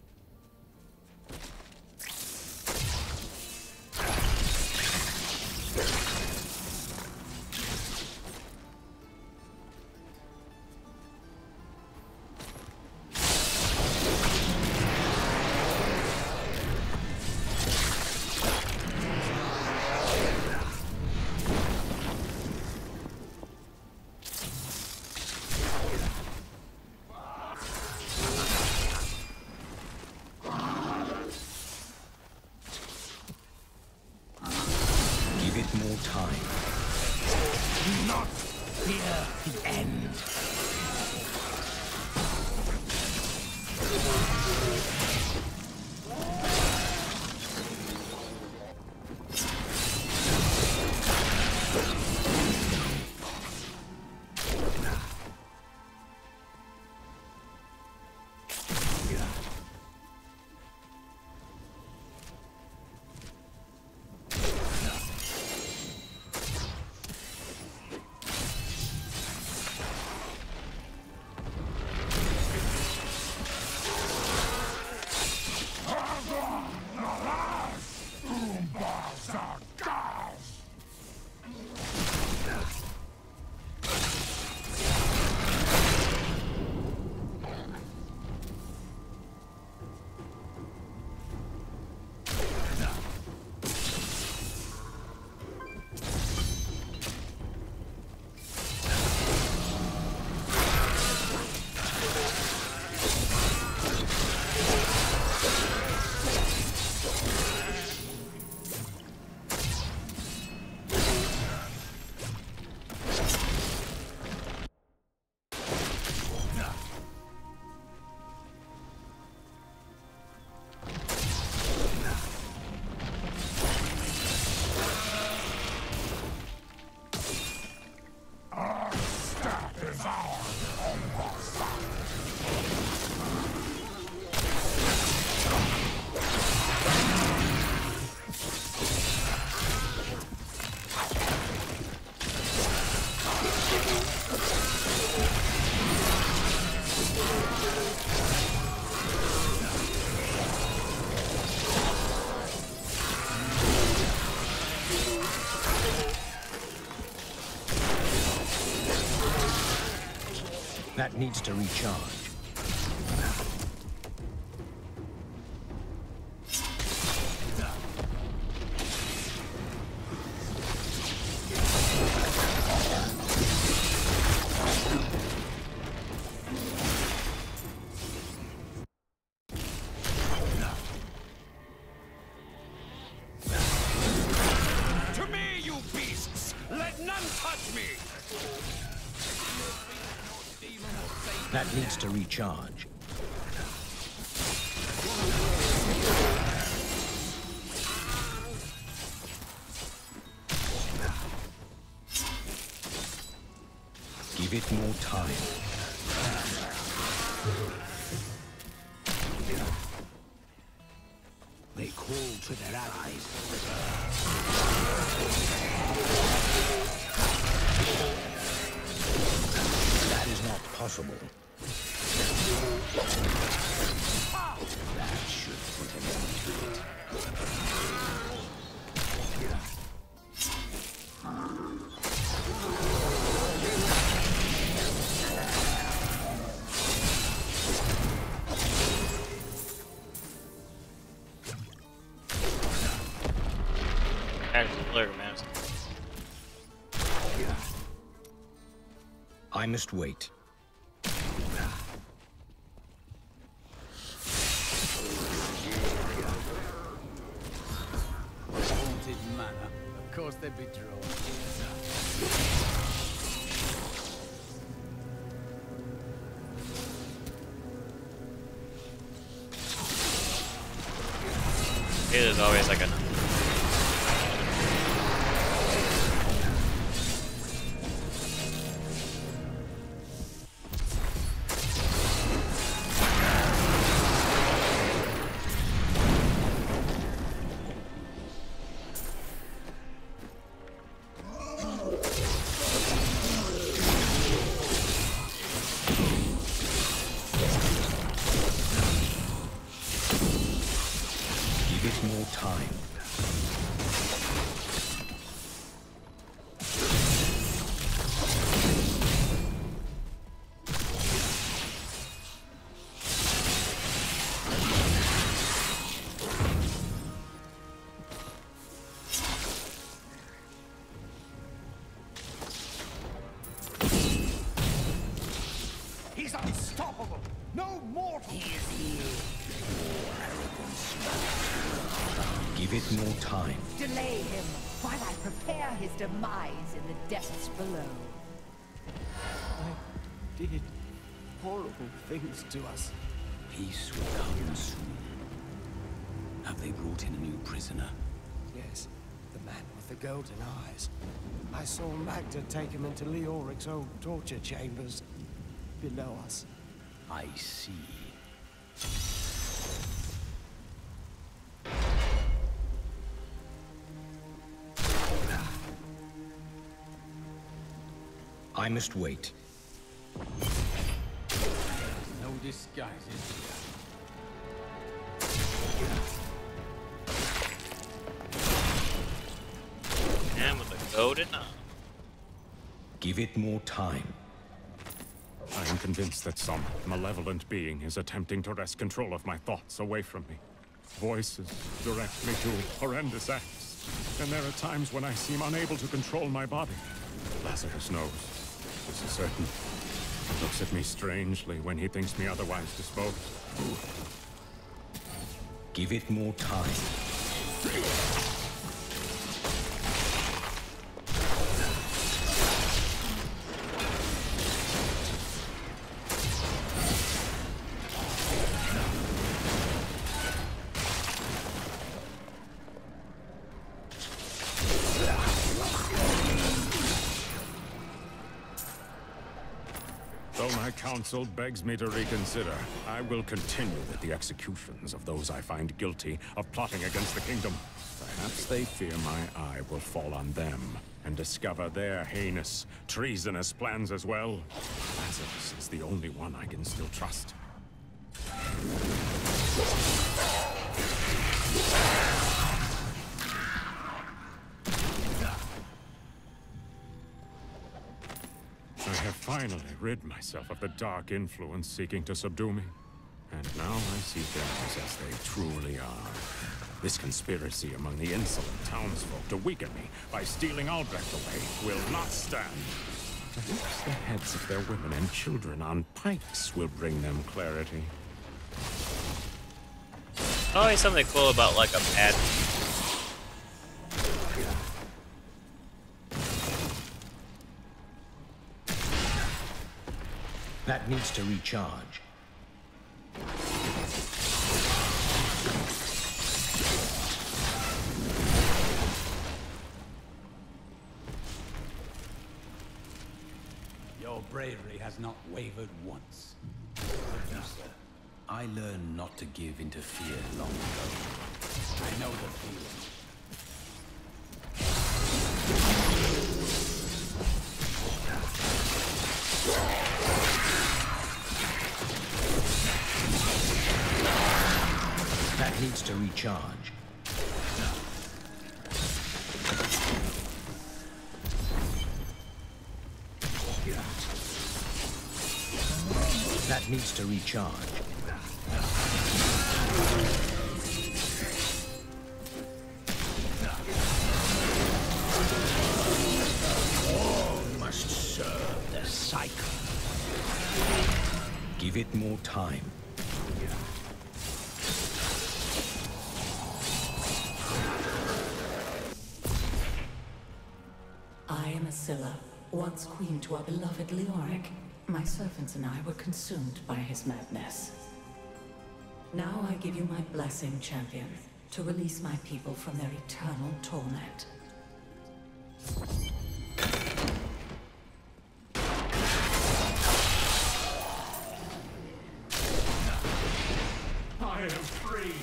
More time. Do not fear the end. That needs to recharge. To me, you beasts! Let none touch me! That needs to recharge. Give it more time. They call to their allies. That is not possible. That should put an end to it. I must wait. Haunted manor. Of course they'd be drawn. It is always like a More time. He's unstoppable! No mortal! He is here. Give it more time. Delay him while I prepare his demise in the depths below. I did horrible things to us. Peace will come soon. Have they brought in a new prisoner? Yes, the man with the golden eyes. I saw Magda take him into Leoric's old torture chambers below us. I see. I must wait. No disguises. man with a golden eye. Give it more time. I am convinced that some malevolent being is attempting to wrest control of my thoughts away from me. Voices direct me to horrendous acts, and there are times when I seem unable to control my body. Lazarus knows. This is certain. He looks at me strangely when he thinks me otherwise disposed. Give it more time. Though my counsel begs me to reconsider, I will continue with the executions of those I find guilty of plotting against the kingdom. Perhaps they fear my eye will fall on them and discover their heinous, treasonous plans as well. Lazarus is the only one I can still trust. I have finally rid myself of the dark influence seeking to subdue me. And now I see things as they truly are. This conspiracy among the insolent townsfolk to weaken me by stealing Albrecht away will not stand. Perhaps the heads of their women and children on pikes will bring them clarity. Always something cool about like a pad. That needs to recharge. Your bravery has not wavered once. I learned not to give into fear long ago. I know the feeling. That needs to recharge. That needs to recharge. All must serve the cycle. Give it more time. I am Asilla, once queen to our beloved Leoric. My servants and I were consumed by his madness. Now I give you my blessing, champion, to release my people from their eternal torment. I am free.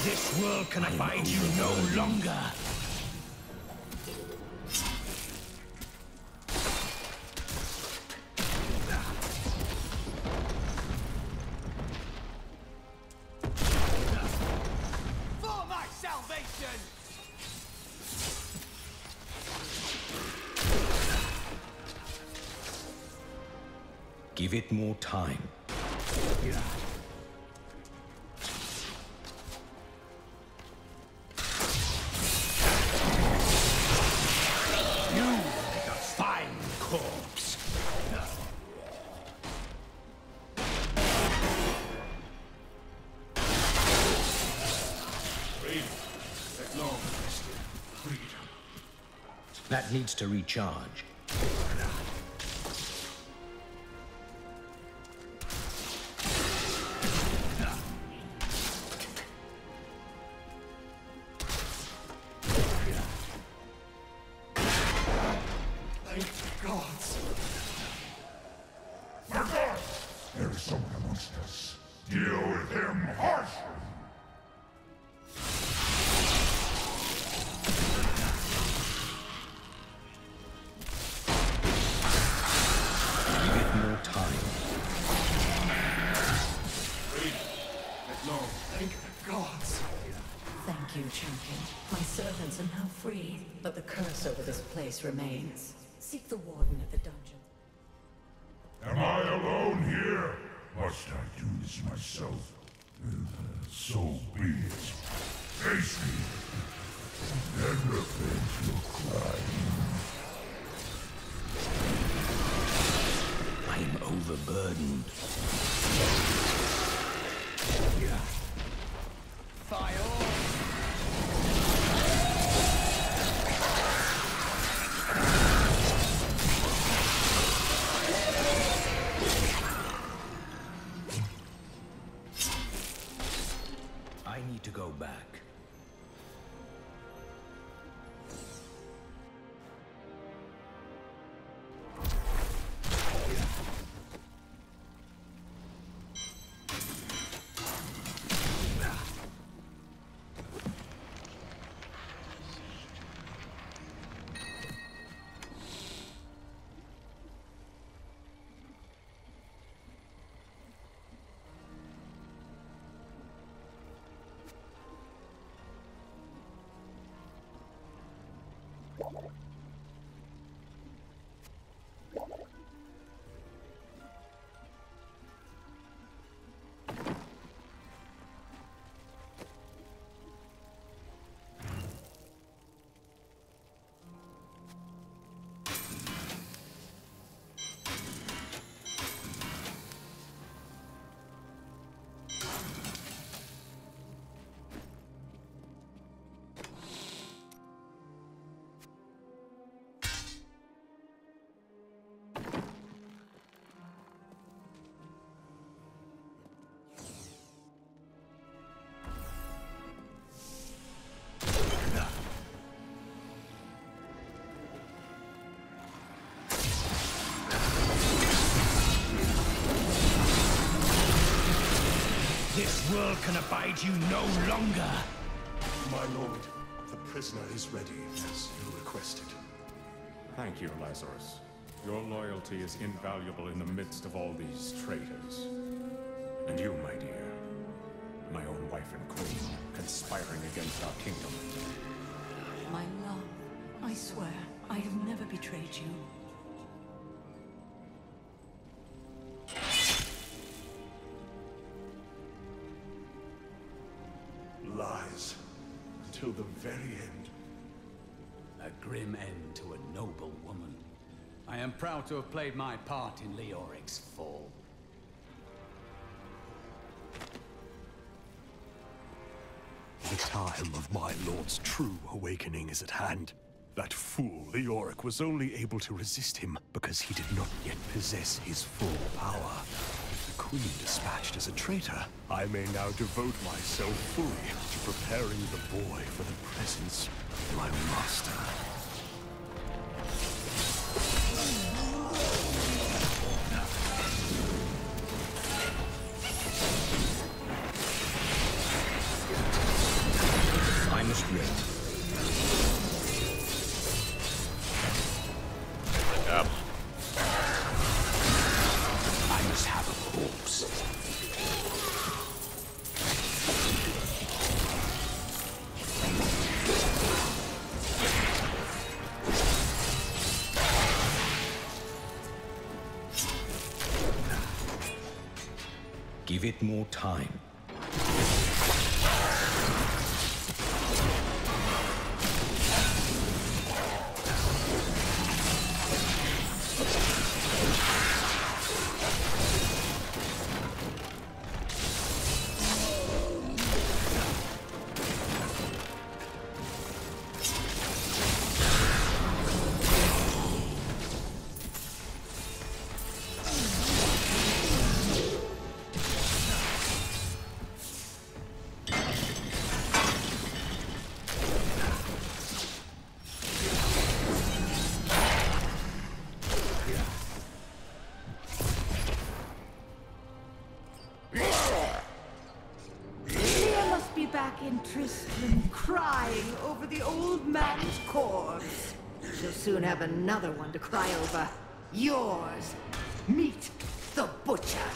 This world can abide you no longer. For my salvation! Give it more time. That needs to recharge. Thank the gods. My God! There is someone amongst us. Deal with him harshly. Thank you, champion. My servants are now free, but the curse over this place remains. Seek the warden at the dungeon. Am I alone here? Must I do this myself? So be it. Face me, and repent your crime. I am overburdened. Fire! go back. This world can abide you no longer! My lord, the prisoner is ready, as you requested. Thank you, Lazarus. Your loyalty is invaluable in the midst of all these traitors. And you, my dear, my own wife and queen, conspiring against our kingdom. My love, I swear, I have never betrayed you. Lies. Until the very end. A grim end to a noble woman. I am proud to have played my part in Leoric's fall. The time of my lord's true awakening is at hand. That fool, Leoric, was only able to resist him because he did not yet possess his full power. With the Queen dispatched as a traitor, I may now devote myself fully to preparing the boy for the presence of my master. I must wait. Up. I must have a corpse. Give it more time. Back in Tristram, crying over the old man's corpse. She'll soon have another one to cry over. Yours. Meet the butcher.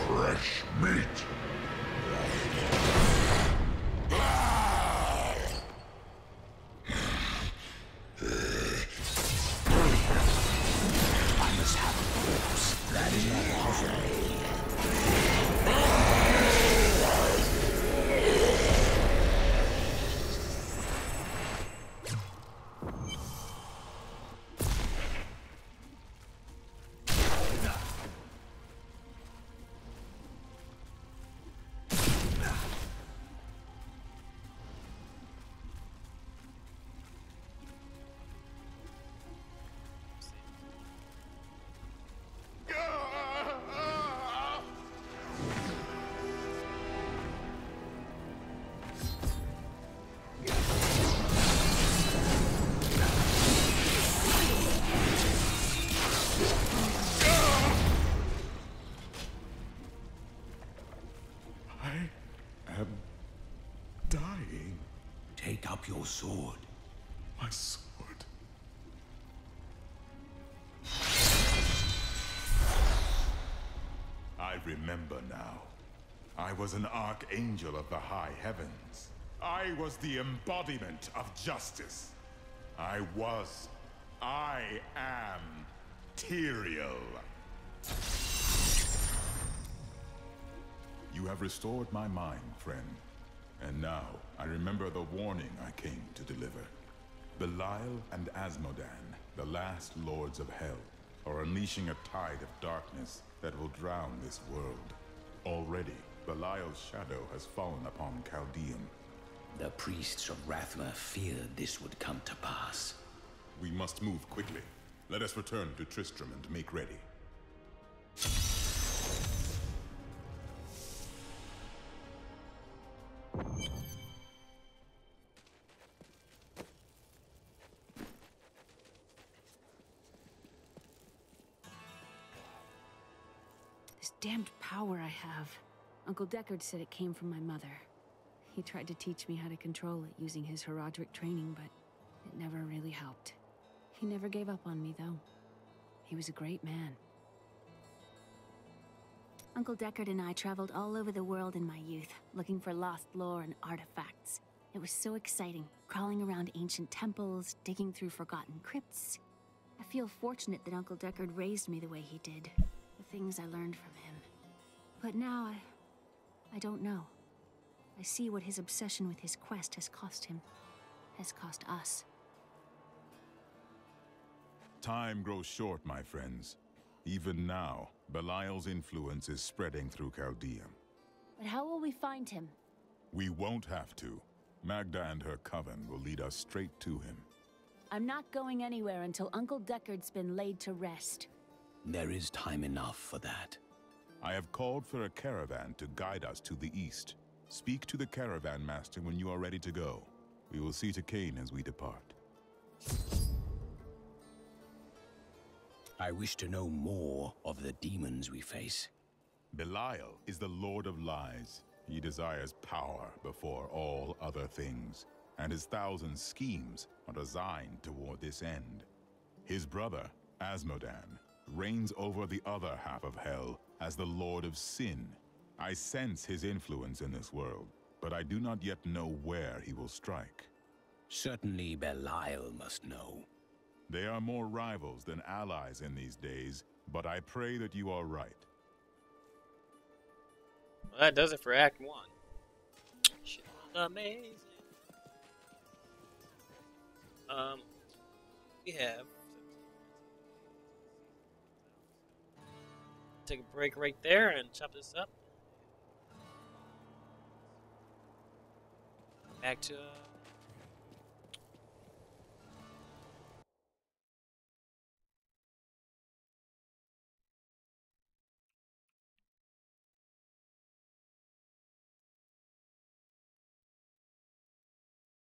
Fresh meat! That is not possible. your sword? My sword. I remember now. I was an archangel of the high heavens. I was the embodiment of justice. I am Tyrael. You have restored my mind, friend. And now, I remember the warning I came to deliver. Belial and Asmodan, the last lords of hell, are unleashing a tide of darkness that will drown this world. Already, Belial's shadow has fallen upon Chaldean. The priests of Rathma feared this would come to pass. We must move quickly. Let us return to Tristram and make ready. This damned power I have. Uncle Deckard said it came from my mother. He tried to teach me how to control it using his Herodric training, but it never really helped. He never gave up on me, though. He was a great man. Uncle Deckard and I traveled all over the world in my youth, looking for lost lore and artifacts. It was so exciting, crawling around ancient temples, digging through forgotten crypts. I feel fortunate that Uncle Deckard raised me the way he did, the things I learned from him. But now, I don't know. I see what his obsession with his quest has cost him, has cost us. Time grows short, my friends. Even now, Belial's influence is spreading through Chaldea. But how will we find him? We won't have to. Magda and her coven will lead us straight to him. I'm not going anywhere until Uncle Deckard's been laid to rest. There is time enough for that. I have called for a caravan to guide us to the east. Speak to the caravan master when you are ready to go. We will see to Cain as we depart. I wish to know more of the demons we face. Belial is the Lord of Lies. He desires power before all other things, and his thousand schemes are designed toward this end. His brother, Asmodan, reigns over the other half of hell as the Lord of Sin. I sense his influence in this world, but I do not yet know where he will strike. Certainly Belial must know. They are more rivals than allies in these days, but I pray that you are right. Well, that does it for Act 1. Shit, amazing. We have... Take a break right there and chop this up. Back to...